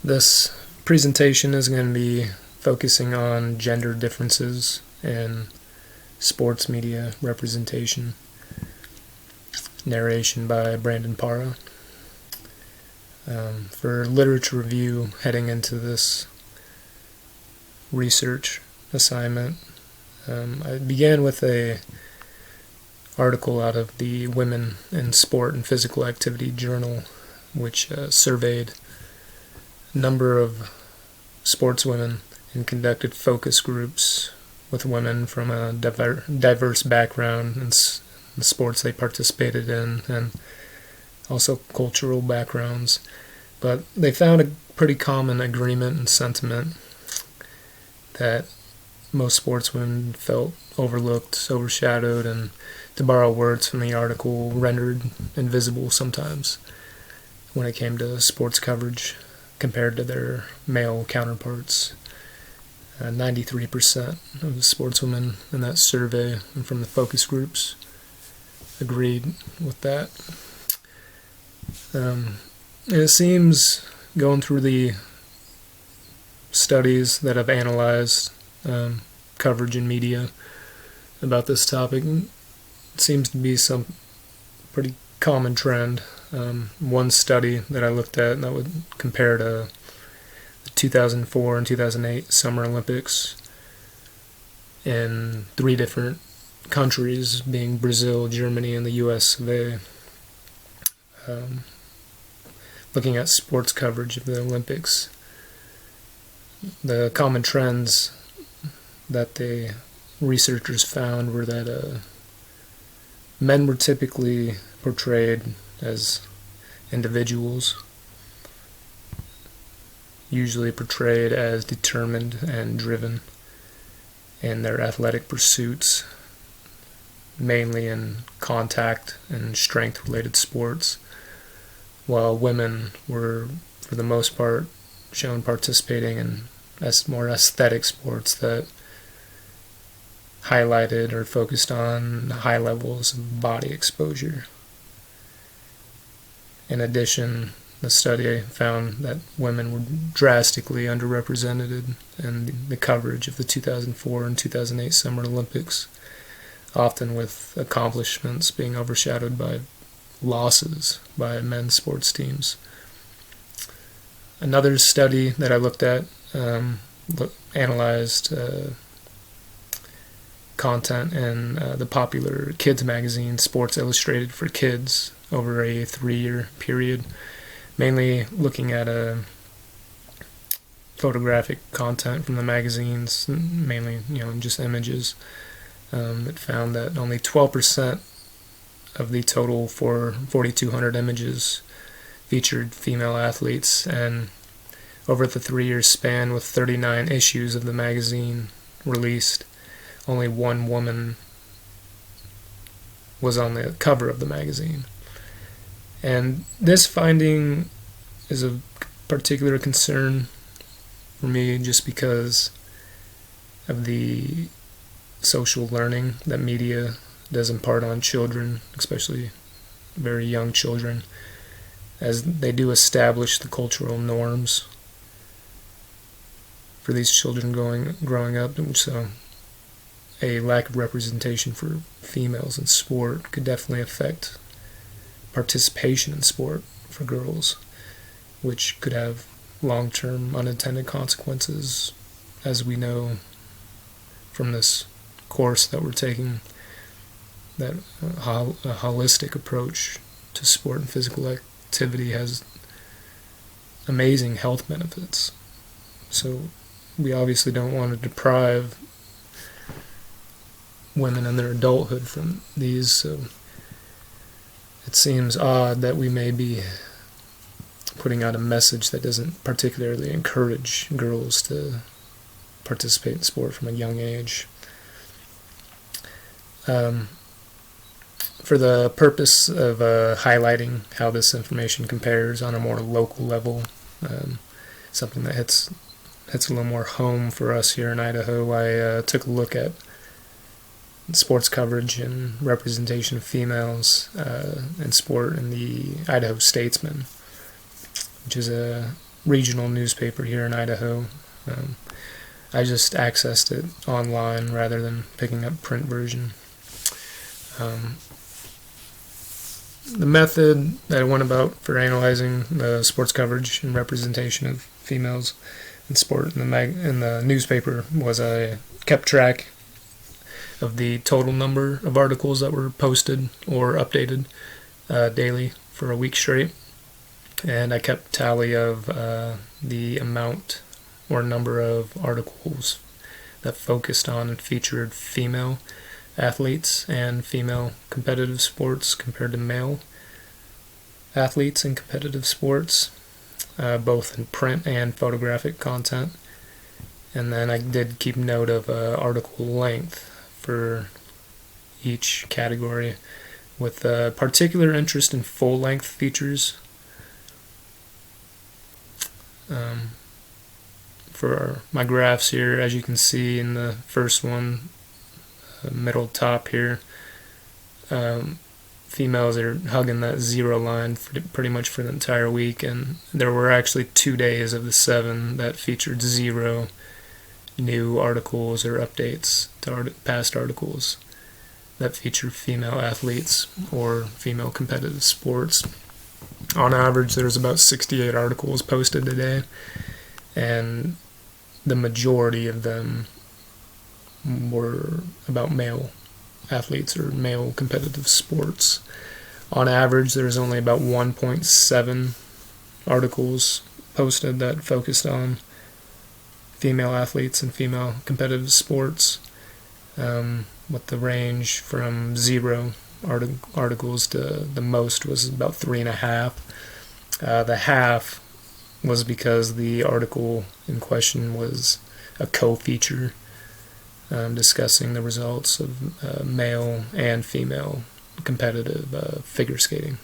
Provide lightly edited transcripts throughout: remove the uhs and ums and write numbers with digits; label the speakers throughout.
Speaker 1: This presentation is going to be focusing on gender differences in sports media representation. Narration by Brandon Para. For literature review heading into this research assignment, I began with an article out of the Women in Sport and Physical Activity Journal, which surveyed a number of sportswomen and conducted focus groups with women from a diverse background in the sports they participated in, and also cultural backgrounds. But they found a pretty common agreement and sentiment that most sportswomen felt overlooked, overshadowed, and, to borrow words from the article, rendered invisible sometimes when it came to sports coverage compared to their male counterparts. 93% of the sportswomen in that survey and from the focus groups agreed with that. And it seems, going through the studies that have analyzed coverage in media about this topic, it seems to be some pretty common trend. One study that I looked at that would compare to the 2004 and 2008 Summer Olympics in 3 different countries, being Brazil, Germany, and the US of A. Looking at sports coverage of the Olympics, the common trends that the researchers found were that men were typically portrayed as individuals, usually portrayed as determined and driven in their athletic pursuits, mainly in contact and strength-related sports, while women were, for the most part, shown participating in more aesthetic sports that highlighted or focused on high levels of body exposure. In addition, the study found that women were drastically underrepresented in the coverage of the 2004 and 2008 Summer Olympics, often with accomplishments being overshadowed by losses by men's sports teams. Another study that I looked at analyzed content in the popular kids magazine Sports Illustrated for Kids over a 3-year period, mainly looking at photographic content from the magazines, mainly just images. It found that only 12% of the total 4,200 images featured female athletes, and over the 3-year span with 39 issues of the magazine released, only one woman was on the cover of the magazine. And this finding is of particular concern for me just because of the social learning that media does impart on children, especially very young children, as they do establish the cultural norms for these children growing up. And so a lack of representation for females in sport could definitely affect participation in sport for girls, which could have long-term unintended consequences, as we know from this course that we're taking, that a holistic approach to sport and physical activity has amazing health benefits. So we obviously don't want to deprive women in their adulthood from these, so it seems odd that we may be putting out a message that doesn't particularly encourage girls to participate in sport from a young age. For the purpose of highlighting how this information compares on a more local level, something that hits a little more home for us here in Idaho, I took a look at sports coverage and representation of females in sport in the Idaho Statesman, which is a regional newspaper here in Idaho. I just accessed it online rather than picking up print version. The method that I went about for analyzing the sports coverage and representation of females in sport in the newspaper was I kept track of the total number of articles that were posted or updated daily for a week straight, and I kept tally of the amount or number of articles that focused on and featured female athletes and female competitive sports compared to male athletes in competitive sports, both in print and photographic content. And then I did keep note of article length for each category, with particular interest in full-length features. For my graphs here, as you can see in the first one, middle top here, females are hugging that 0 line pretty much for the entire week, and there were actually 2 days of the 7 that featured 0 new articles or updates to past articles that feature female athletes or female competitive sports. On average, there's about 68 articles posted a day, and the majority of them were about male athletes or male competitive sports. On average, there's only about 1.7 articles posted that focused on female athletes and female competitive sports, with the range from 0 articles to the most was about 3.5. The half was because the article in question was a co-feature discussing the results of male and female competitive figure skating.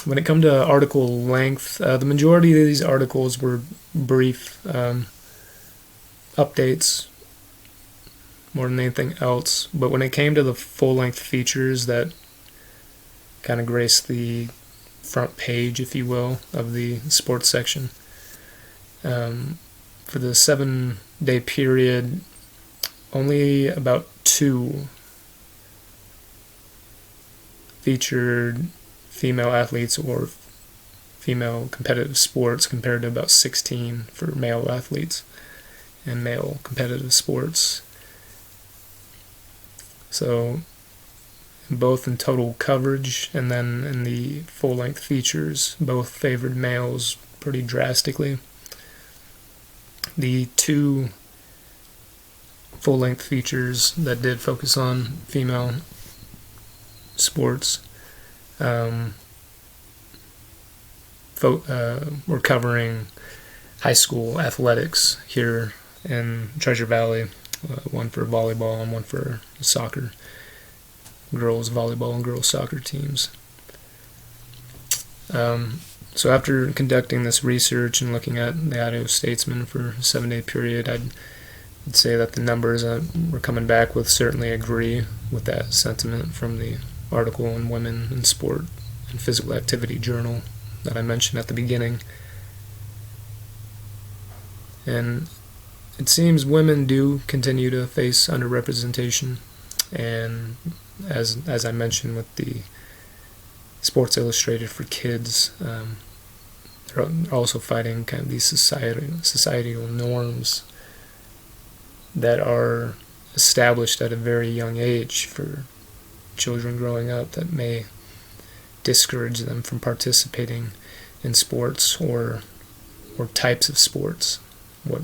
Speaker 1: When it comes to article length, the majority of these articles were brief updates more than anything else, but when it came to the full-length features that kind of graced the front page, if you will, of the sports section, for the 7-day period, only about 2 featured female athletes or female competitive sports compared to about 16 for male athletes and male competitive sports. So both in total coverage and then in the full-length features, both favored males pretty drastically. The 2 full-length features that did focus on female sports we're covering high school athletics here in Treasure Valley, one for volleyball and one for soccer, girls volleyball and girls soccer teams. So after conducting this research and looking at the Idaho Statesman for a 7-day period, I'd say that the numbers that we're coming back with certainly agree with that sentiment from the article in Women in Sport and Physical Activity Journal that I mentioned at the beginning. And it seems women do continue to face underrepresentation, and as I mentioned with the Sports Illustrated for Kids, they're also fighting kind of these societal norms that are established at a very young age for children growing up that may discourage them from participating in sports or types of sports,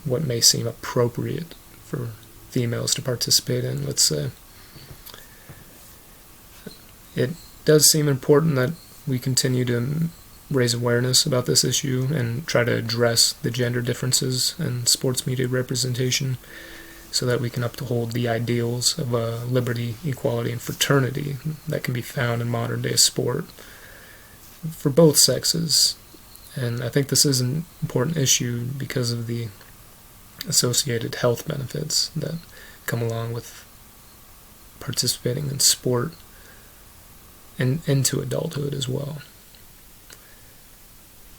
Speaker 1: what may seem appropriate for females to participate in, let's say. It does seem important that we continue to raise awareness about this issue and try to address the gender differences in sports media representation so that we can uphold the ideals of liberty, equality, and fraternity that can be found in modern-day sport for both sexes. And I think this is an important issue because of the associated health benefits that come along with participating in sport and into adulthood as well.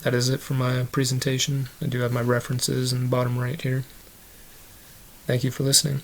Speaker 1: that is it for my presentation. I do have my references in the bottom right here. Thank you for listening.